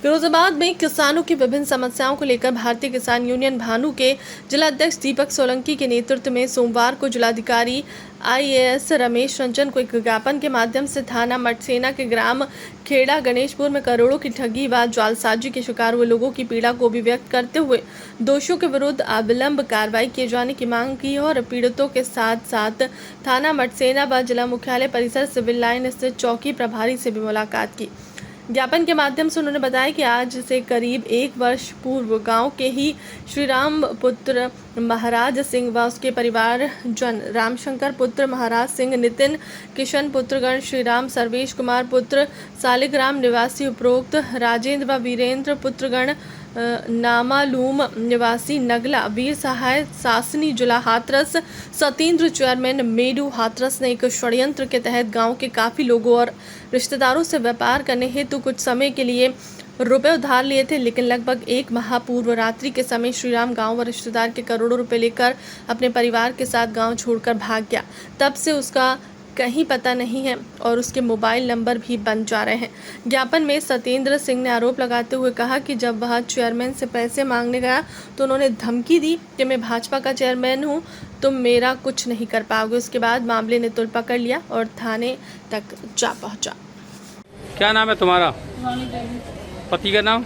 फिरोजाबाद में किसानों की विभिन्न समस्याओं को लेकर भारतीय किसान यूनियन भानु के जिलाध्यक्ष दीपक सोलंकी के नेतृत्व में सोमवार को जिलाधिकारी IAS रमेश रंजन को एक ज्ञापन के माध्यम से थाना मटसेना के ग्राम खेड़ा गणेशपुर में करोड़ों की ठगी व जालसाजी के शिकार हुए लोगों की पीड़ा को भी व्यक्त करते हुए दोषियों के विरुद्ध अविलंब कार्रवाई किए जाने की मांग की और पीड़ितों के साथ साथ थाना मटसेना व जिला मुख्यालय परिसर सिविल लाइन स्थित चौकी प्रभारी से भी मुलाकात की। ज्ञापन के माध्यम से उन्होंने बताया कि आज से करीब 1 वर्ष पूर्व गांव के ही श्री राम पुत्र महाराज सिंह व उसके परिवार जन रामशंकर पुत्र महाराज सिंह, नितिन किशन पुत्रगण श्री राम, सर्वेश कुमार पुत्र सालिग्राम निवासी उपरोक्त राजेंद्र व वीरेंद्र पुत्रगण नामालूम निवासी नगला, वीर सहाय सासनी जिला हाथरस, सतेंद्र चेयरमैन मेडू हाथरस ने एक षड्यंत्र के तहत गांव के काफी लोगों और रिश्तेदारों से व्यापार करने हेतु कुछ समय के लिए रुपए उधार लिए थे, लेकिन लगभग 1 माह पूर्व रात्रि के समय श्रीराम गांव व रिश्तेदार के करोड़ों रुपए लेकर अपने परिवार के साथ गांव छोड़कर भाग गया। तब से उसका कहीं पता नहीं है और उसके मोबाइल नंबर भी बंद जा रहे हैं। ज्ञापन में सतेंद्र सिंह ने आरोप लगाते हुए कहा कि जब वह चेयरमैन से पैसे मांगने गया तो उन्होंने धमकी दी कि मैं भाजपा का चेयरमैन हूं, तुम मेरा कुछ नहीं कर पाओगे। उसके बाद मामले ने तुल पकड़ लिया और थाने तक जा पहुंचा। क्या नाम है तुम्हारा? पति का नाम?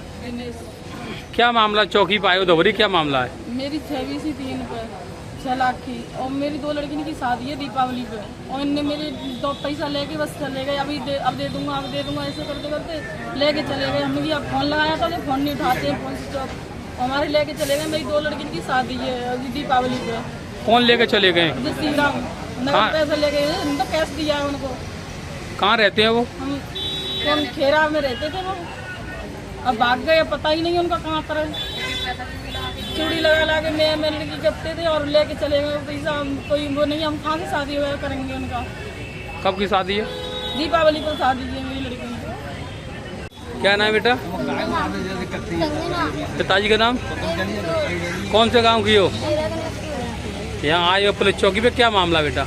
क्या मामला चौकी पाए हो धोबरी, क्या मामला है? मेरी 26/3 पे 6 लाख की और मेरी 2 लड़की की शादी है दीपावली पे और इनने मेरे 2 पैसा लेके बस चले गए। अब दे दूंगा ऐसे करते करते लेके चले गए। हमने भी अब फोन लगाया था तो फोन नहीं उठाते, फोन स्विच ऑफ। हमारे लेके चले गए। मेरी 2 लड़की की शादी है दीपावली पे। कौन लेके चले गए? श्री राम नगद पैसे ले गए, उनको कैश दिया है उनको। कहाँ रहते हैं वो? हम कौन खेरा में रहते थे वो, अब भाग गए, पता ही नहीं उनका कहाँ पर है। चूड़ी लगा के मैं लड़की करते थे और लेके चले गए पैसा। कोई वो नहीं, हम कहाँ से शादी वगैरह करेंगे उनका। कब की शादी है? दीपावली को शादी है मेरी लड़की की। क्या नाम है बेटा? पिताजी का नाम? कौन से गांव की हो? यहाँ आए हो पुलिस चौकी पे, क्या मामला बेटा?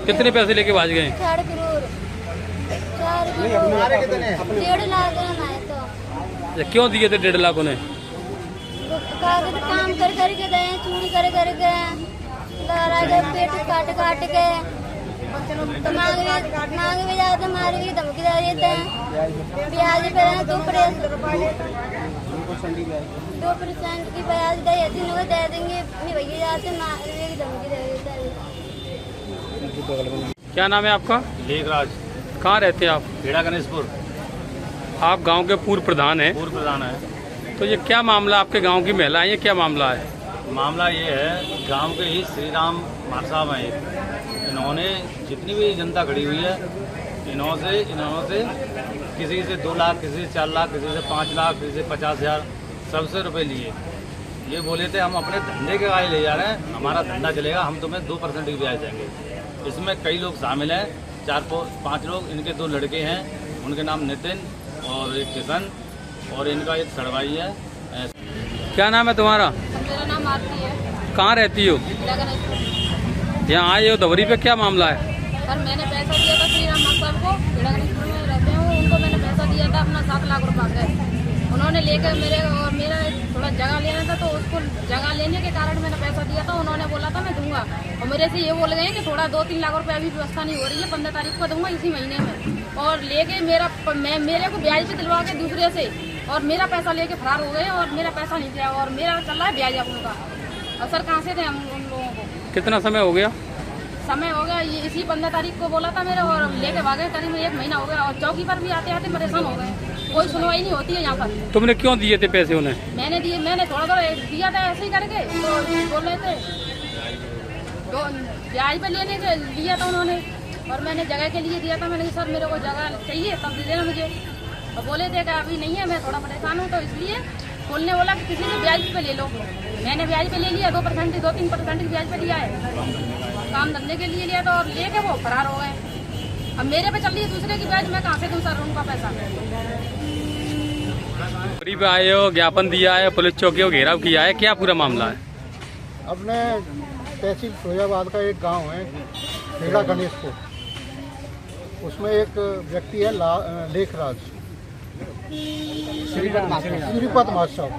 कितने पैसे लेके भाग गए? 1.5 लाख। क्यों दिए थे 1.5 लाख उन्हें? काम कर के गए, चूड़ी कर गए, पेट काट के तो मांग भी जाते, मारी भी धमकी दे देते हैं। ब्याज पे 2% की ब्याज दे देंगे, भैया जाते मारने की धमकी दे देते हैं। क्या नाम है आपका? लेखराज। कहाँ रहते हैं आप? खेड़ा गणेशपुर। आप गांव के पूर्व प्रधान हैं। पूर्व प्रधान है। तो ये क्या मामला, आपके गांव की महिला है, ये क्या मामला है? मामला ये है, गांव के ही श्री राम मार साहब हैं। इन्होंने जितनी भी जनता खड़ी हुई है, इन्होंने किसी से 2 लाख, किसी से 4 लाख, किसी से 5 लाख, किसी से 50,000 सबसे रुपए लिए। ये बोले थे हम अपने धंधे के गाय ले जा रहे हैं, हमारा धंधा चलेगा, हम तुम्हें 2% की ब्याज देंगे। इसमें कई लोग शामिल हैं, 4-5 लोग। इनके 2 लड़के हैं, उनके नाम नितिन और एक किशन और इनका एक सड़वाई है। क्या नाम है तुम्हारा? मेरा नाम आरती है। कहाँ रहती हो? यहाँ आए हो धोबरी पे, क्या मामला है? सर मैंने पैसा दिया था श्री राम साहब को, खेड़ा गणेशपुर में रहते हैं वो, उनको मैंने पैसा दिया था अपना 7 लाख रुपये का। उन्होंने लेकर मेरा थोड़ा जगह लेना था, तो उसको जगह लेने के कारण मैंने पैसा दिया था। उन्होंने बोला था मैं दूंगा और मेरे से ये बोल गए कि थोड़ा 2-3 लाख रुपए अभी व्यवस्था नहीं हो रही है, 15 तारीख को दूंगा इसी महीने में। और लेके मेरे को ब्याज पे दिलवा के दूसरे से और मेरा पैसा लेके फरार हो गए और मेरा पैसा नहीं दिया और मेरा चल रहा है ब्याज अब उनका। और सर कहाँ से थे हम उन लोगों को? कितना समय हो गया? समय हो गया, ये इसी 15 तारीख को बोला था मेरे और लेके भागे, करीब 1 महीना हो गया। और चौकी पर भी आते आते परेशान हो गए, कोई सुनवाई नहीं होती है यहाँ पर। तुमने क्यों दिए थे पैसे उन्हें? मैंने थोड़ा दिया था ऐसे ही करके, तो बोल रहे थे ब्याज पे लेने के लिया था उन्होंने और मैंने जगह के लिए दिया था। मैंने सर मेरे को जगह चाहिए तब दे देना मुझे। तो बोले थे कि अभी नहीं है, मैं थोड़ा परेशान हूँ, तो इसलिए बोलने बोला कि किसी से ब्याज पे ले लो। मैंने ब्याज पे ले लिया, 2%, 2-3% की ब्याज पे लिया है, काम धंधे के लिए लिया था और लेके वो फरार हो गए। अब मेरे पे चल रही है दूसरे की ब्याज, मैं कहाँ से दूँ सर उनका पैसा? पे आए हो, ज्ञापन दिया है, पुलिस चौकी को घेराव किया है, क्या पूरा मामला है? अपने तहसील फिरोजाबाद का एक गांव है खेड़ा गणेशपुर, उसमें एक व्यक्ति है लेखराज श्रीपद मास्टर,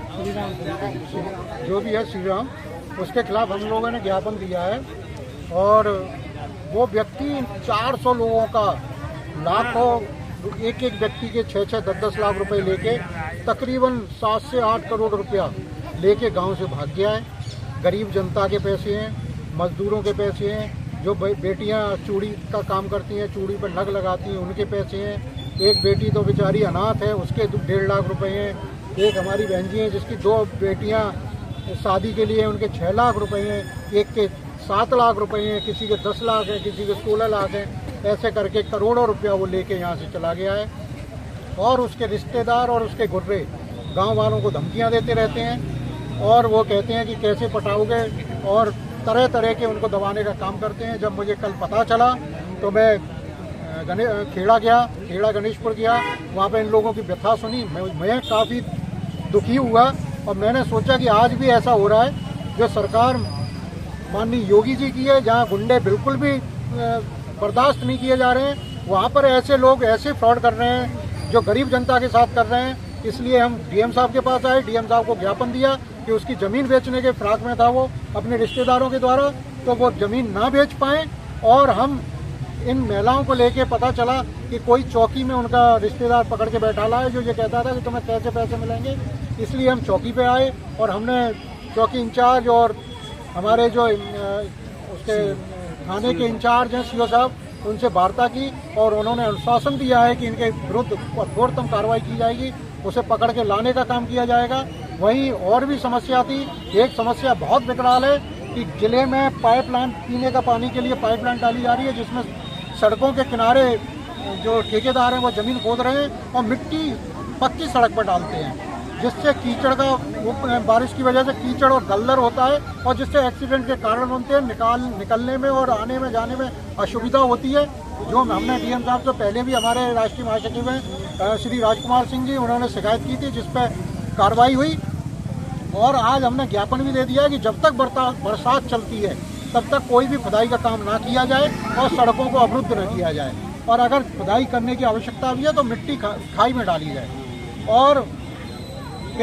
जो भी है श्रीराम, उसके खिलाफ हम लोगों ने ज्ञापन दिया है। और वो व्यक्ति 400 लोगों का लाखों, एक एक व्यक्ति के 6-6, 10-10 लाख रुपए लेके तकरीबन 7 से 8 करोड़ रुपया लेके गांव से भाग गया है। गरीब जनता के पैसे हैं, मजदूरों के पैसे हैं, जो बेटियां चूड़ी का काम करती हैं, चूड़ी पर नग लगाती हैं, उनके पैसे हैं। एक बेटी तो बेचारी अनाथ है, उसके 1.5 लाख रुपए हैं। एक हमारी बहन जी हैं जिसकी 2 बेटियां शादी के लिए, उनके 6 लाख रुपए हैं। एक के 7 लाख रुपए हैं, किसी के 10 लाख हैं, किसी के 16 लाख हैं। ऐसे करके करोड़ों रुपया वो लेके यहाँ से चला गया है। और उसके रिश्तेदार और उसके गुर्रे गांव वालों को धमकियां देते रहते हैं और वो कहते हैं कि कैसे पटाओगे, और तरह तरह के उनको दबाने का काम करते हैं। जब मुझे कल पता चला तो मैं खेड़ा गया, खेड़ा गणेशपुर गया, वहाँ पे इन लोगों की व्यथा सुनी। मैं काफ़ी दुखी हुआ और मैंने सोचा कि आज भी ऐसा हो रहा है जो सरकार माननीय योगी जी की है, जहाँ गुंडे बिल्कुल भी बर्दाश्त नहीं किए जा रहे हैं, वहाँ पर ऐसे लोग ऐसे फ्रॉड कर रहे हैं जो गरीब जनता के साथ कर रहे हैं। इसलिए हम डीएम साहब के पास आए, डीएम साहब को ज्ञापन दिया कि उसकी ज़मीन बेचने के फिराक में था वो अपने रिश्तेदारों के द्वारा, तो वो ज़मीन ना बेच पाएँ। और हम इन महिलाओं को लेके पता चला कि कोई चौकी में उनका रिश्तेदार पकड़ के बैठा ला है जो ये कहता था कि तुम्हें कैसे पैसे मिलेंगे। इसलिए हम चौकी पे आए और हमने चौकी इंचार्ज और हमारे जो उसके थाने के इंचार्ज हैं सीओ साहब, उनसे वार्ता की और उन्होंने अनुशासन दिया है कि इनके विरुद्ध कठोरतम कार्रवाई की जाएगी, उसे पकड़ के लाने का काम किया जाएगा। वहीं और भी समस्या थी। एक समस्या बहुत विकराल है कि जिले में पाइपलाइन, पीने का पानी के लिए पाइपलाइन डाली जा रही है, जिसमें सड़कों के किनारे जो ठेकेदार हैं वो ज़मीन खोद रहे हैं और मिट्टी पक्की सड़क पर डालते हैं, जिससे कीचड़ का, बारिश की वजह से कीचड़ और दलदल होता है और जिससे एक्सीडेंट के कारण बनते हैं। निकलने में और आने में जाने में असुविधा होती है। जो हमने डीएम साहब से पहले भी, हमारे राष्ट्रीय महासचिव हैं श्री राजकुमार सिंह जी, उन्होंने शिकायत की थी, जिस पर कार्रवाई हुई। और आज हमने ज्ञापन भी दे दिया है कि जब तक बरसात चलती है तब तक कोई भी खुदाई का काम ना किया जाए और सड़कों को अवरुद्ध न किया जाए, और अगर खुदाई करने की आवश्यकता भी है तो मिट्टी खाई में डाली जाए। और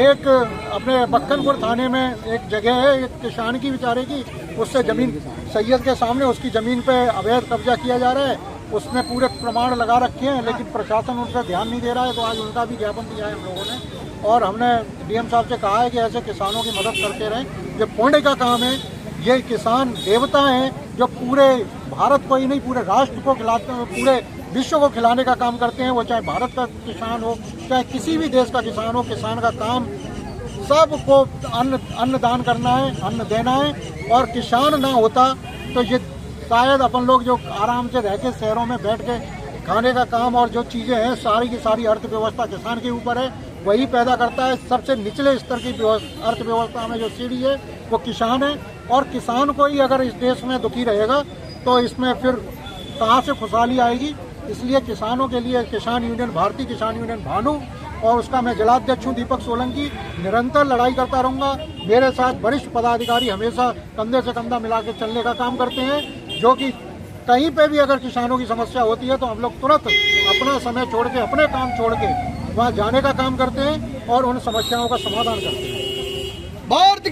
एक अपने बक्कनपुर थाने में एक जगह है, एक किसान की बेचारे की, उससे ज़मीन सैयद के सामने उसकी ज़मीन पे अवैध कब्जा किया जा रहा है। उसने पूरे प्रमाण लगा रखे हैं, लेकिन प्रशासन उन पर ध्यान नहीं दे रहा है। तो आज उनका भी ज्ञापन दिया है हम लोगों ने, और हमने डीएम साहब से कहा है कि ऐसे किसानों की मदद करते रहें। ये पुण्य का काम है। ये किसान देवता हैं जो पूरे भारत को ही नहीं, पूरे राष्ट्र को खिलाते हैं, पूरे विश्व को खिलाने का काम करते हैं। वो चाहे भारत का किसान हो, चाहे किसी भी देश का किसान हो, किसान का काम सबको अन्न दान करना है, अन्न देना है। और किसान ना होता तो ये शायद अपन लोग जो आराम से रह के शहरों में बैठ के खाने का काम और जो चीज़ें हैं, सारी की सारी अर्थव्यवस्था किसान के ऊपर है, वही पैदा करता है। सबसे निचले स्तर की अर्थव्यवस्था में जो सीढ़ी है वो किसान है, और किसान को ही अगर इस देश में दुखी रहेगा तो इसमें फिर कहाँ से खुशहाली आएगी। इसलिए किसानों के लिए किसान यूनियन, भारतीय किसान यूनियन भानु, और उसका मैं जिलाध्यक्ष हूँ दीपक सोलंकी, निरंतर लड़ाई करता रहूँगा। मेरे साथ वरिष्ठ पदाधिकारी हमेशा कंधे से कंधा मिला के चलने का काम करते हैं, जो कि कहीं पे भी अगर किसानों की समस्या होती है तो हम लोग तुरंत अपना समय छोड़ के, अपने काम छोड़ के वहाँ जाने का काम करते हैं और उन समस्याओं का समाधान करते हैं।